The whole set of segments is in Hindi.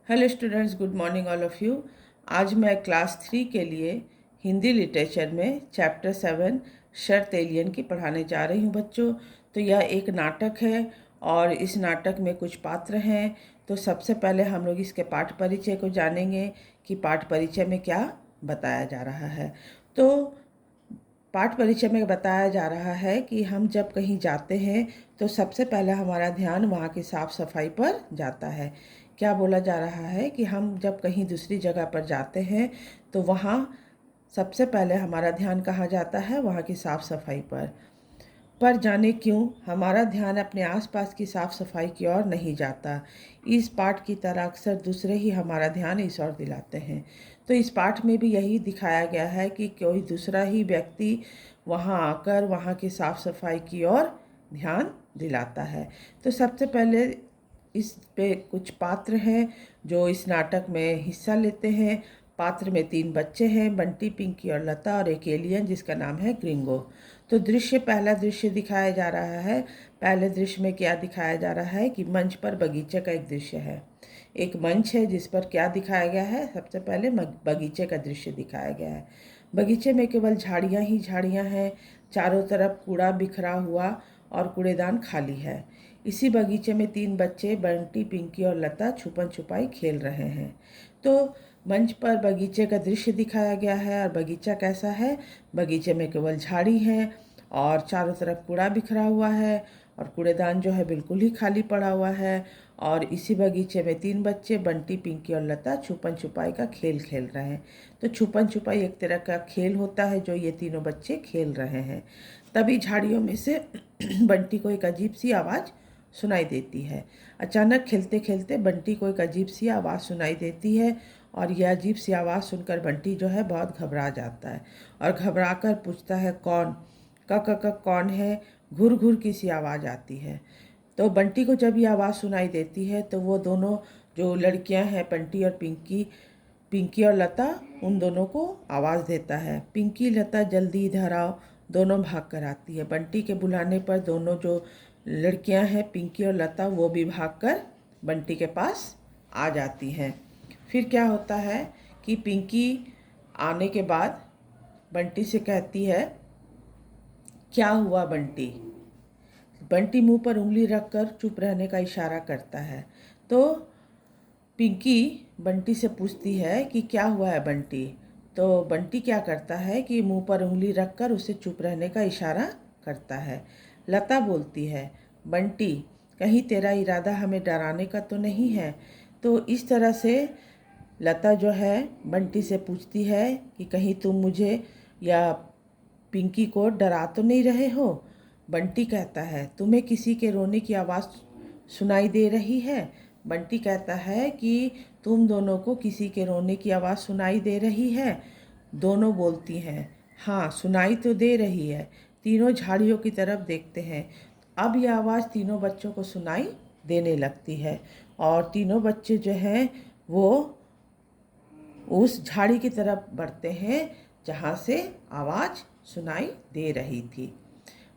Hello students, good morning all of you. आज मैं क्लास 3 के लिए हिंदी लिटरेचर में चैप्टर 7 शर्त एलियन की पढ़ाने जा रही हूँ बच्चों। तो यह एक नाटक है और इस नाटक में कुछ पात्र हैं। तो सबसे पहले हम लोग इसके पाठ परिचय को जानेंगे कि पाठ परिचय में क्या बताया जा रहा है। तो पाठ परिचय में बताया जा रहा है कि हम जब कहीं जाते हैं तो सबसे पहले हमारा ध्यान वहाँ की साफ़ सफाई पर जाता है। क्या बोला जा रहा है कि हम जब कहीं दूसरी जगह पर जाते हैं तो वहाँ सबसे पहले हमारा ध्यान कहाँ जाता है, वहाँ की साफ़ सफाई पर जाने क्यों हमारा ध्यान अपने आसपास की साफ़ सफाई की ओर नहीं जाता। इस पाठ की तरह अक्सर दूसरे ही हमारा ध्यान इस ओर दिलाते हैं। तो इस पाठ में भी यही दिखाया गया है कि कोई दूसरा ही व्यक्ति वहाँ आकर वहाँ की साफ़ सफाई की ओर ध्यान दिलाता है। तो सबसे पहले इस पे कुछ पात्र हैं जो इस नाटक में हिस्सा लेते हैं। पात्र में 3 बच्चे हैं, बंटी, पिंकी और लता, और एक एलियन जिसका नाम है ग्रिंगो। तो पहला दृश्य दिखाया जा रहा है। पहले दृश्य में क्या दिखाया जा रहा है कि मंच पर बगीचे का एक दृश्य है। एक मंच है जिस पर क्या दिखाया गया है, सबसे पहले बगीचे का दृश्य दिखाया गया है। बगीचे में केवल झाड़ियाँ ही झाड़ियाँ हैं, चारों तरफ कूड़ा बिखरा हुआ और कूड़ेदान खाली है। इसी बगीचे में 3 बच्चे बंटी, पिंकी और लता छुपन छुपाई खेल रहे हैं। तो मंच पर बगीचे का दृश्य दिखाया गया है। और बगीचा कैसा है, बगीचे में केवल झाड़ी है और चारों तरफ कूड़ा बिखरा हुआ है और कूड़ेदान जो है बिल्कुल ही खाली पड़ा हुआ है। और इसी बगीचे में 3 बच्चे बंटी, पिंकी और लता छुपन छुपाई का खेल खेल रहे हैं। तो छुपन छुपाई एक तरह का खेल होता है जो ये तीनों बच्चे खेल रहे हैं। तभी झाड़ियों में से बंटी को एक अजीब सी आवाज़ सुनाई देती है। अचानक खेलते खेलते बंटी को एक अजीब सी आवाज़ सुनाई देती है और यह अजीब सी आवाज़ सुनकर बंटी जो है बहुत घबरा जाता है और घबरा कर पूछता है, कौन? क कौन है? घुर घुर की सी आवाज़ आती है। तो बंटी को जब ये आवाज़ सुनाई देती है तो वो दोनों जो लड़कियां हैं, बंटी और पिंकी और लता, उन दोनों को आवाज़ देता है, पिंकी, लता जल्दी इधर आओ। दोनों भाग कर आती है। बंटी के बुलाने पर दोनों जो लड़कियां हैं, पिंकी और लता, वो भी भागकर बंटी के पास आ जाती हैं। फिर क्या होता है कि पिंकी आने के बाद बंटी से कहती है, क्या हुआ बंटी? बंटी मुंह पर उंगली रखकर चुप रहने का इशारा करता है। तो पिंकी बंटी से पूछती है कि क्या हुआ है बंटी? तो बंटी क्या करता है कि मुंह पर उंगली रखकर उसे चुप रहने का इशारा करता है। लता बोलती है, बंटी, कहीं तेरा इरादा हमें डराने का तो नहीं है? तो इस तरह से लता जो है बंटी से पूछती है कि कहीं तुम मुझे या पिंकी को डरा तो नहीं रहे हो? बंटी कहता है, तुम्हें किसी के रोने की आवाज़ सुनाई दे रही है? बंटी कहता है कि तुम दोनों को किसी के रोने की आवाज़ सुनाई दे रही है? दोनों बोलती हैं, हाँ सुनाई तो दे रही है। तीनों झाड़ियों की तरफ देखते हैं। अब यह आवाज़ तीनों बच्चों को सुनाई देने लगती है और तीनों बच्चे जो हैं वो उस झाड़ी की तरफ बढ़ते हैं जहाँ से आवाज़ सुनाई दे रही थी।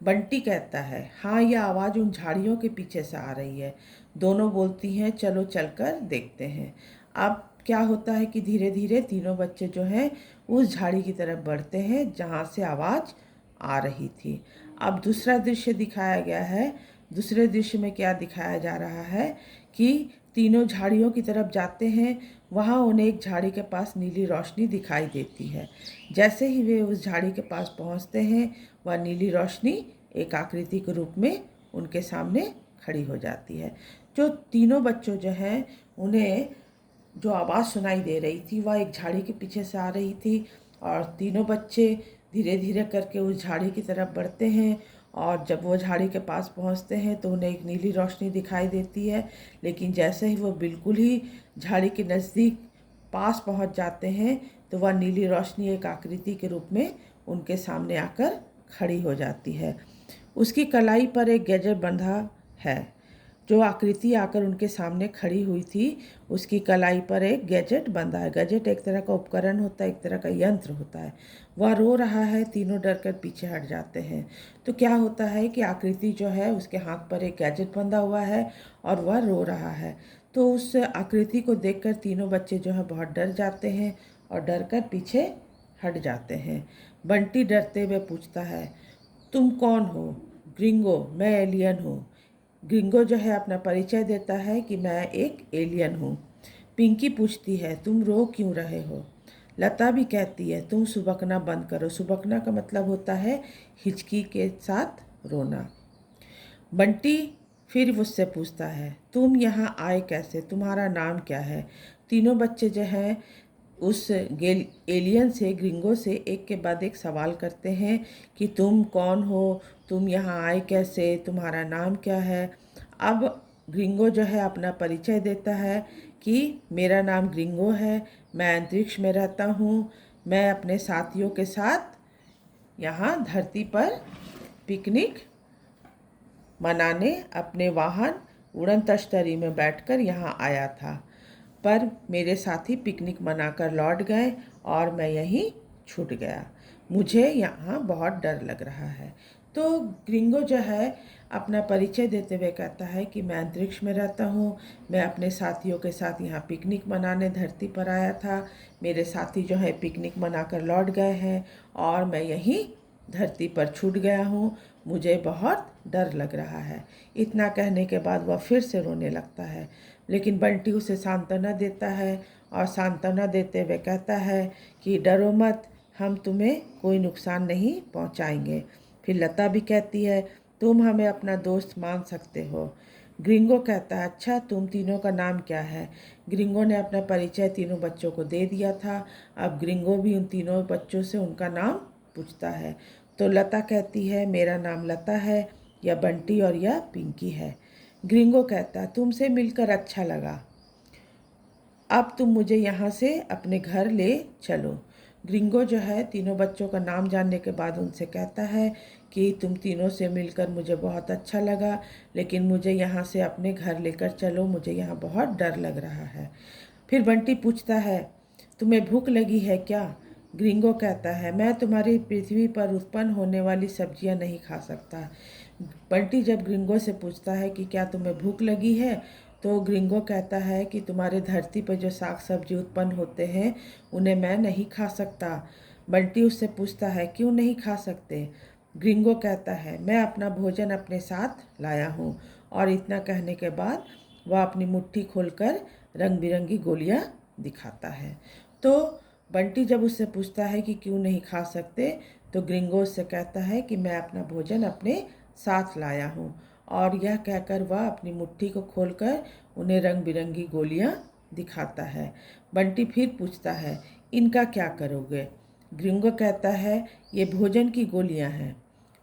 बंटी कहता है, हाँ यह आवाज़ उन झाड़ियों के पीछे से आ रही है। दोनों बोलती हैं, चलो चलकर देखते हैं। अब क्या होता है कि धीरे धीरे तीनों बच्चे जो हैं उस झाड़ी की तरफ बढ़ते हैं जहाँ से आवाज़ आ रही थी। अब दूसरा दृश्य दिखाया गया है। दूसरे दृश्य में क्या दिखाया जा रहा है कि तीनों झाड़ियों की तरफ जाते हैं। वहाँ उन्हें एक झाड़ी के पास नीली रोशनी दिखाई देती है। जैसे ही वे उस झाड़ी के पास पहुँचते हैं, वह नीली रोशनी एक आकृति के रूप में उनके सामने खड़ी हो जाती है। जो तीनों बच्चों जो हैं उन्हें जो आवाज़ सुनाई दे रही थी वह एक झाड़ी के पीछे से आ रही थी और तीनों बच्चे धीरे धीरे करके उस झाड़ी की तरफ बढ़ते हैं और जब वो झाड़ी के पास पहुंचते हैं तो उन्हें एक नीली रोशनी दिखाई देती है। लेकिन जैसे ही वो बिल्कुल ही झाड़ी के नज़दीक पास पहुंच जाते हैं तो वह नीली रोशनी एक आकृति के रूप में उनके सामने आकर खड़ी हो जाती है। उसकी कलाई पर एक गैजेट बंधा है। जो आकृति आकर उनके सामने खड़ी हुई थी, उसकी कलाई पर एक गैजेट बंधा है। गैजेट एक तरह का उपकरण होता है, एक तरह का यंत्र होता है। वह रो रहा है। तीनों डर कर पीछे हट जाते हैं। तो क्या होता है कि आकृति जो है उसके हाथ पर एक गैजेट बंधा हुआ है और वह रो रहा है। तो उस आकृति को देखकर तीनों बच्चे जो है बहुत डर जाते हैं और डर कर पीछे हट जाते हैं। बंटी डरते हुए पूछता है, तुम कौन हो? ग्रिंगो, मैं एलियन हूँ। ग्रिंगो जो है अपना परिचय देता है कि मैं एक एलियन हूँ। पिंकी पूछती है, तुम रो क्यों रहे हो? लता भी कहती है, तुम सुबकना बंद करो। सुबकना का मतलब होता है हिचकी के साथ रोना। बंटी फिर उससे पूछता है, तुम यहाँ आए कैसे? तुम्हारा नाम क्या है? तीनों बच्चे जो हैं उस एलियन से, ग्रिंगो से एक के बाद एक सवाल करते हैं कि तुम कौन हो, तुम यहाँ आए कैसे, तुम्हारा नाम क्या है। अब ग्रिंगो जो है अपना परिचय देता है कि मेरा नाम ग्रिंगो है, मैं अंतरिक्ष में रहता हूँ, मैं अपने साथियों के साथ यहाँ धरती पर पिकनिक मनाने अपने वाहन उड़न तश्तरी में बैठकर यहाँ आया था, पर मेरे साथी पिकनिक मनाकर लौट गए और मैं यहीं छूट गया। मुझे यहाँ बहुत डर लग रहा है। तो ग्रिंगो जो है अपना परिचय देते हुए कहता है कि मैं अंतरिक्ष में रहता हूँ, मैं अपने साथियों के साथ यहाँ पिकनिक मनाने धरती पर आया था, मेरे साथी जो है पिकनिक मनाकर लौट गए हैं और मैं यहीं धरती पर छूट गया हूँ, मुझे बहुत डर लग रहा है। इतना कहने के बाद वह फिर से रोने लगता है, लेकिन बंटी उसे सांत्वना देता है और सांत्वना देते हुए कहता है कि डरो मत, हम तुम्हें कोई नुकसान नहीं पहुंचाएंगे। फिर लता भी कहती है, तुम हमें अपना दोस्त मान सकते हो। ग्रिंगो कहता है, अच्छा तुम तीनों का नाम क्या है? ग्रिंगो ने अपना परिचय तीनों बच्चों को दे दिया था। अब ग्रिंगो भी उन तीनों बच्चों से उनका नाम पूछता है। तो लता कहती है, मेरा नाम लता है, या बंटी और यह पिंकी है। ग्रिंगो कहता है, तुमसे मिलकर अच्छा लगा, अब तुम मुझे यहाँ से अपने घर ले चलो। ग्रिंगो जो है तीनों बच्चों का नाम जानने के बाद उनसे कहता है कि तुम तीनों से मिलकर मुझे बहुत अच्छा लगा, लेकिन मुझे यहाँ से अपने घर लेकर चलो, मुझे यहाँ बहुत डर लग रहा है। फिर बंटी पूछता है, तुम्हें भूख लगी है क्या? ग्रिंगो कहता है, मैं तुम्हारी पृथ्वी पर उत्पन्न होने वाली सब्जियां नहीं खा सकता। बंटी जब ग्रिंगो से पूछता है कि क्या तुम्हें भूख लगी है, तो ग्रिंगो कहता है कि तुम्हारे धरती पर जो साग सब्जी उत्पन्न होते हैं उन्हें मैं नहीं खा सकता। बंटी उससे पूछता है, क्यों नहीं खा सकते? ग्रिंगो कहता है, मैं अपना भोजन अपने साथ लाया हूँ। और इतना कहने के बाद वह अपनी मुट्ठी खोलकर रंग बिरंगी गोलियाँ दिखाता है। तो बंटी जब उससे पूछता है कि क्यों नहीं खा सकते, तो ग्रिंगो उससे कहता है कि मैं अपना भोजन अपने साथ लाया हूँ। और यह कहकर वह अपनी मुट्ठी को खोलकर उन्हें रंग बिरंगी गोलियाँ दिखाता है। बंटी फिर पूछता है, इनका क्या करोगे? ग्रिंगो कहता है, ये भोजन की गोलियाँ हैं।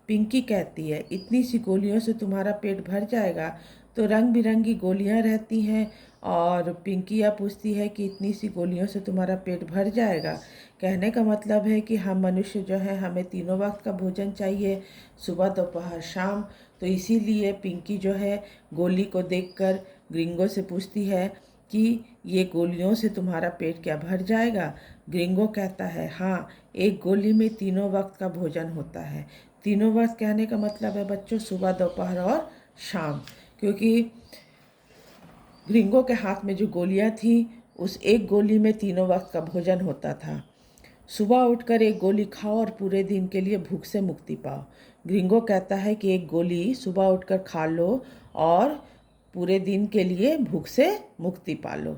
पिंकी कहती है, इतनी सी गोलियों से तुम्हारा पेट भर जाएगा? तो रंग बिरंगी गोलियां रहती हैं। और पिंकी यह पूछती है कि इतनी सी गोलियों से तुम्हारा पेट भर जाएगा? कहने का मतलब है कि हम मनुष्य जो हैं हमें तीनों वक्त का भोजन चाहिए, सुबह दोपहर शाम। तो इसीलिए पिंकी जो है गोली को देखकर ग्रिंगो से पूछती है कि ये गोलियों से तुम्हारा पेट क्या भर जाएगा? ग्रिंगो कहता है, हाँ, एक गोली में तीनों वक्त का भोजन होता है। तीनों वक्त कहने का मतलब है बच्चों सुबह दोपहर और शाम, क्योंकि ग्रिंगो के हाथ में जो गोलियां थी उस एक गोली में तीनों वक्त का भोजन होता था। सुबह उठकर एक गोली खाओ और पूरे दिन के लिए भूख से मुक्ति पाओ। ग्रिंगो कहता है कि एक गोली सुबह उठकर खा लो और पूरे दिन के लिए भूख से मुक्ति पा लो।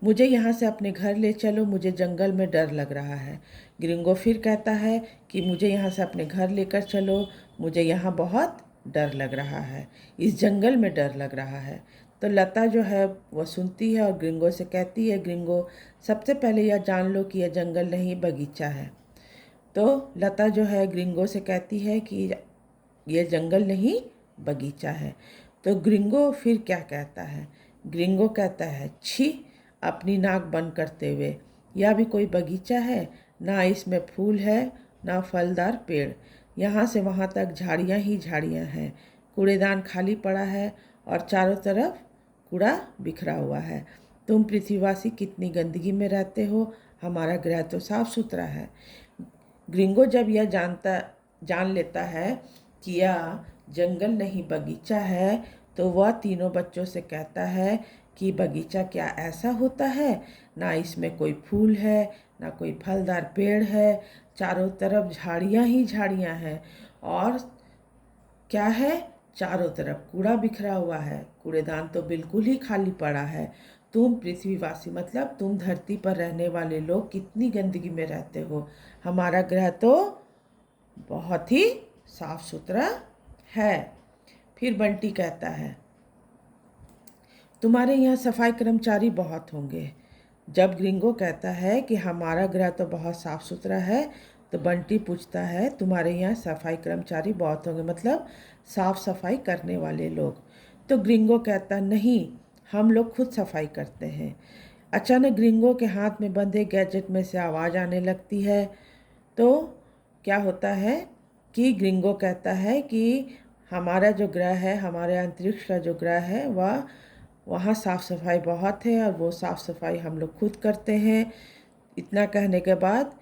मुझे यहाँ से अपने घर ले चलो, मुझे जंगल में डर लग रहा है। ग्रिंगो फिर कहता है कि मुझे यहाँ से अपने घर लेकर चलो, मुझे यहाँ बहुत डर लग रहा है, इस जंगल में डर लग रहा है। तो लता जो है वह सुनती है और ग्रिंगो से कहती है, ग्रिंगो, सबसे पहले यह जान लो कि यह जंगल नहीं बगीचा है। तो लता जो है ग्रिंगो से कहती है कि यह जंगल नहीं बगीचा है। तो ग्रिंगो फिर क्या कहता है? ग्रिंगो कहता है, छी, अपनी नाक बंद करते हुए, यह भी कोई बगीचा है? ना इसमें फूल है ना फलदार पेड़, यहाँ से वहाँ तक झाड़ियाँ ही झाड़ियाँ हैं, कूड़ेदान खाली पड़ा है और चारों तरफ कूड़ा बिखरा हुआ है। तुम पृथ्वीवासी कितनी गंदगी में रहते हो, हमारा ग्रह तो साफ सुथरा है। ग्रिंगो जब यह जान लेता है कि यह जंगल नहीं बगीचा है, तो वह तीनों बच्चों से कहता है कि बगीचा क्या ऐसा होता है, ना इसमें कोई फूल है, ना कोई फलदार पेड़ है, चारों तरफ झाड़ियाँ ही झाड़ियाँ हैं और क्या है, चारों तरफ कूड़ा बिखरा हुआ है, कूड़ेदान तो बिल्कुल ही खाली पड़ा है। तुम पृथ्वीवासी मतलब तुम धरती पर रहने वाले लोग कितनी गंदगी में रहते हो। हमारा ग्रह तो बहुत ही साफ सुथरा है। फिर बंटी कहता है, तुम्हारे यहाँ सफाई कर्मचारी बहुत होंगे। जब ग्रिंगो कहता है कि हमारा ग्रह तो बहुत साफ सुथरा है, तो बंटी पूछता है, तुम्हारे यहाँ सफाई कर्मचारी बहुत होंगे मतलब साफ सफाई करने वाले लोग। तो ग्रिंगो कहता, नहीं, हम लोग खुद सफाई करते हैं। अचानक ग्रिंगो के हाथ में बंधे गैजेट में से आवाज़ आने लगती है। तो क्या होता है कि ग्रिंगो कहता है कि हमारा जो ग्रह है, हमारे अंतरिक्ष का जो ग्रह है, वहाँ साफ़ सफाई बहुत है और वो साफ़ सफाई हम लोग खुद करते हैं। इतना कहने के बाद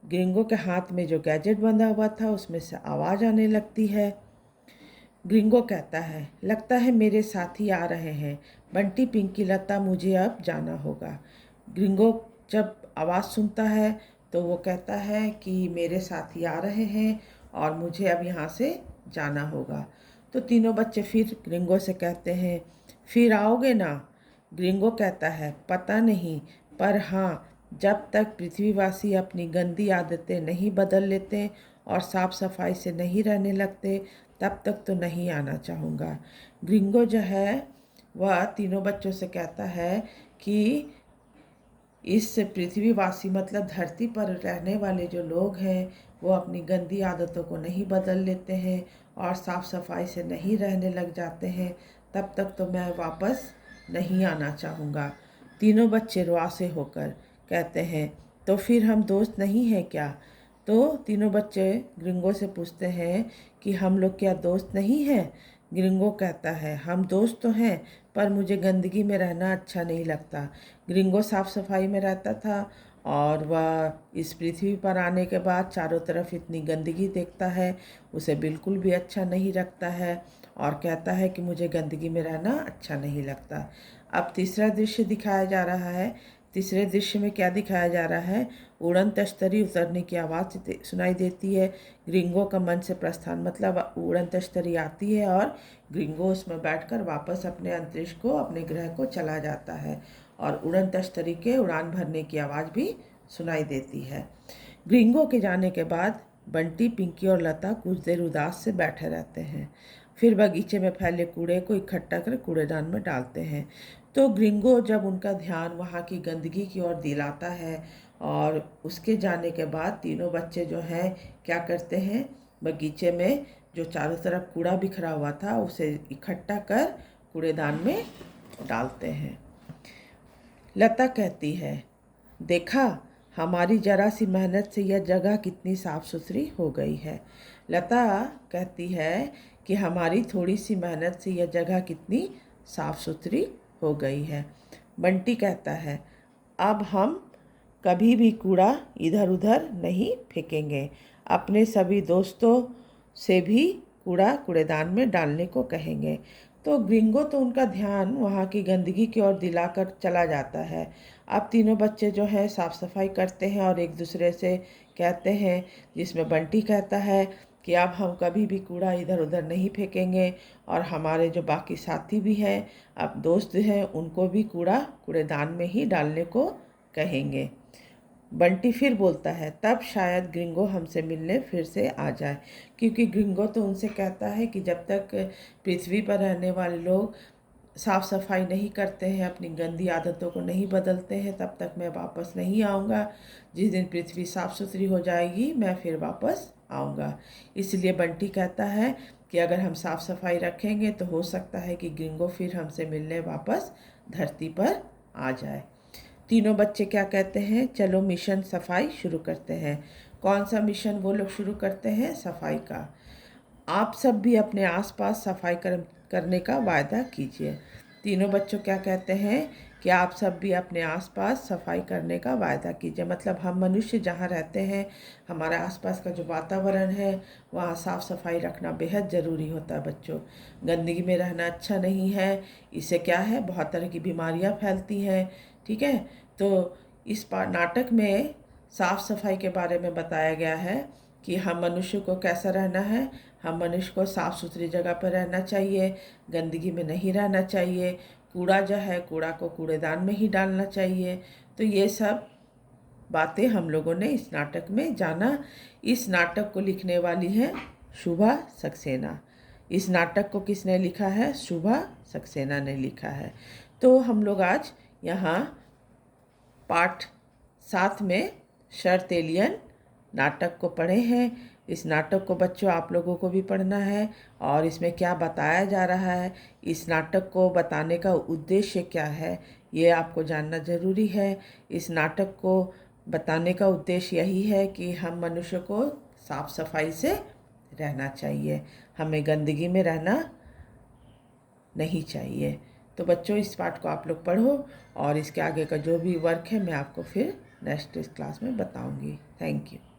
ग्रिंगो के हाथ में जो गैजेट बंधा हुआ था उसमें से आवाज़ आने लगती है। ग्रिंगो कहता है, लगता है मेरे साथी आ रहे हैं। बंटी, पिंकी, लता, मुझे अब जाना होगा। ग्रिंगो जब आवाज़ सुनता है तो वो कहता है कि मेरे साथी आ रहे हैं और मुझे अब यहाँ से जाना होगा। तो तीनों बच्चे फिर ग्रिंगो से कहते हैं, फिर आओगे ना? ग्रिंगो कहता है, पता नहीं, पर हाँ, जब तक पृथ्वीवासी अपनी गंदी आदतें नहीं बदल लेते और साफ सफाई से नहीं रहने लगते, तब तक तो नहीं आना चाहूँगा। ग्रिंगो जो है वह तीनों बच्चों से कहता है कि इस पृथ्वीवासी मतलब धरती पर रहने वाले जो लोग हैं वो अपनी गंदी आदतों को नहीं बदल लेते हैं और साफ़ सफाई से नहीं रहने लग जाते हैं, तब तक तो मैं वापस नहीं आना चाहूँगा। तीनों बच्चे रुआसे होकर कहते हैं, तो फिर हम दोस्त नहीं हैं क्या? तो तीनों बच्चे ग्रिंगो से पूछते हैं कि हम लोग क्या दोस्त नहीं हैं? ग्रिंगो कहता है, हम दोस्त तो हैं, पर मुझे गंदगी में रहना अच्छा नहीं लगता। ग्रिंगो साफ सफाई में रहता था और वह इस पृथ्वी पर आने के बाद चारों तरफ इतनी गंदगी देखता है, उसे बिल्कुल भी अच्छा नहीं लगता है और कहता है कि मुझे गंदगी में रहना अच्छा नहीं लगता। अब तीसरा दृश्य दिखाया जा रहा है। तीसरे दृश्य में क्या दिखाया जा रहा है? उड़न तश्तरी उतरने की आवाज़ सुनाई देती है। ग्रिंगो का मन से प्रस्थान मतलब उड़न तश्तरी आती है और ग्रिंगो उसमें बैठकर वापस अपने अंतरिक्ष को, अपने ग्रह को चला जाता है और उड़न तश्तरी के उड़ान भरने की आवाज़ भी सुनाई देती है। ग्रिंगो के जाने के बाद बंटी, पिंकी और लता कुछ देर उदास से बैठे रहते हैं। फिर बगीचे में फैले कूड़े को इकट्ठा कर कूड़ेदान में डालते हैं। तो ग्रिंगो जब उनका ध्यान वहाँ की गंदगी की ओर दिलाता है और उसके जाने के बाद तीनों बच्चे जो हैं क्या करते हैं, बगीचे में जो चारों तरफ कूड़ा बिखरा हुआ था उसे इकट्ठा कर कूड़ेदान में डालते हैं। लता कहती है, देखा, हमारी जरा सी मेहनत से यह जगह कितनी साफ़ सुथरी हो गई है। लता कहती है कि हमारी थोड़ी सी मेहनत से यह जगह कितनी साफ़ सुथरी हो गई है। बंटी कहता है, अब हम कभी भी कूड़ा इधर उधर नहीं फेंकेंगे। अपने सभी दोस्तों से भी कूड़ा कूड़ेदान में डालने को कहेंगे। तो ग्रिंगो तो उनका ध्यान वहाँ की गंदगी की ओर दिलाकर चला जाता है। अब तीनों बच्चे जो हैं साफ़ सफाई करते हैं और एक दूसरे से कहते हैं, जिसमें बंटी कहता है कि अब हम कभी भी कूड़ा इधर उधर नहीं फेंकेंगे और हमारे जो बाकी साथी भी हैं, अब दोस्त हैं, उनको भी कूड़ा कूड़ेदान में ही डालने को कहेंगे। बंटी फिर बोलता है, तब शायद ग्रिंगो हमसे मिलने फिर से आ जाए, क्योंकि ग्रिंगो तो उनसे कहता है कि जब तक पृथ्वी पर रहने वाले लोग साफ़ सफाई नहीं करते हैं, अपनी गंदी आदतों को नहीं बदलते हैं, तब तक मैं वापस नहीं आऊँगा। जिस दिन पृथ्वी साफ़ सुथरी हो जाएगी मैं फिर वापस आऊँगा। इसलिए बंटी कहता है कि अगर हम साफ़ सफाई रखेंगे तो हो सकता है कि ग्रिंगो फिर हमसे मिलने वापस धरती पर आ जाए। तीनों बच्चे क्या कहते हैं, चलो मिशन सफाई शुरू करते हैं। कौन सा मिशन वो लोग शुरू करते हैं? सफाई का। आप सब भी अपने आसपास सफाई करने का वायदा कीजिए। तीनों बच्चों क्या कहते हैं कि आप सब भी अपने आसपास सफाई करने का वायदा कीजिए। मतलब हम मनुष्य जहाँ रहते हैं, हमारे आसपास का जो वातावरण है, वहाँ साफ़ सफाई रखना बेहद ज़रूरी होता है बच्चों। गंदगी में रहना अच्छा नहीं है। इससे क्या है, बहुत तरह की बीमारियाँ फैलती हैं। ठीक है, तो इस नाटक में साफ़ सफाई के बारे में बताया गया है कि हम मनुष्य को कैसा रहना है। हम मनुष्य को साफ़ सुथरी जगह पर रहना चाहिए, गंदगी में नहीं रहना चाहिए, कूड़ा जो है कूड़ा को कूड़ेदान में ही डालना चाहिए। तो ये सब बातें हम लोगों ने इस नाटक में जाना। इस नाटक को लिखने वाली है शुभा सक्सेना। इस नाटक को किसने लिखा है? शुभा सक्सेना ने लिखा है। तो हम लोग आज यहाँ पाठ 7 में शर्त एलियन नाटक को पढ़े हैं। इस नाटक को बच्चों आप लोगों को भी पढ़ना है और इसमें क्या बताया जा रहा है, इस नाटक को बताने का उद्देश्य क्या है, ये आपको जानना ज़रूरी है। इस नाटक को बताने का उद्देश्य यही है कि हम मनुष्य को साफ सफाई से रहना चाहिए, हमें गंदगी में रहना नहीं चाहिए। तो बच्चों इस पाठ को आप लोग पढ़ो और इसके आगे का जो भी वर्क है मैं आपको फिर नेक्स्ट क्लास में बताऊंगी। Thank you.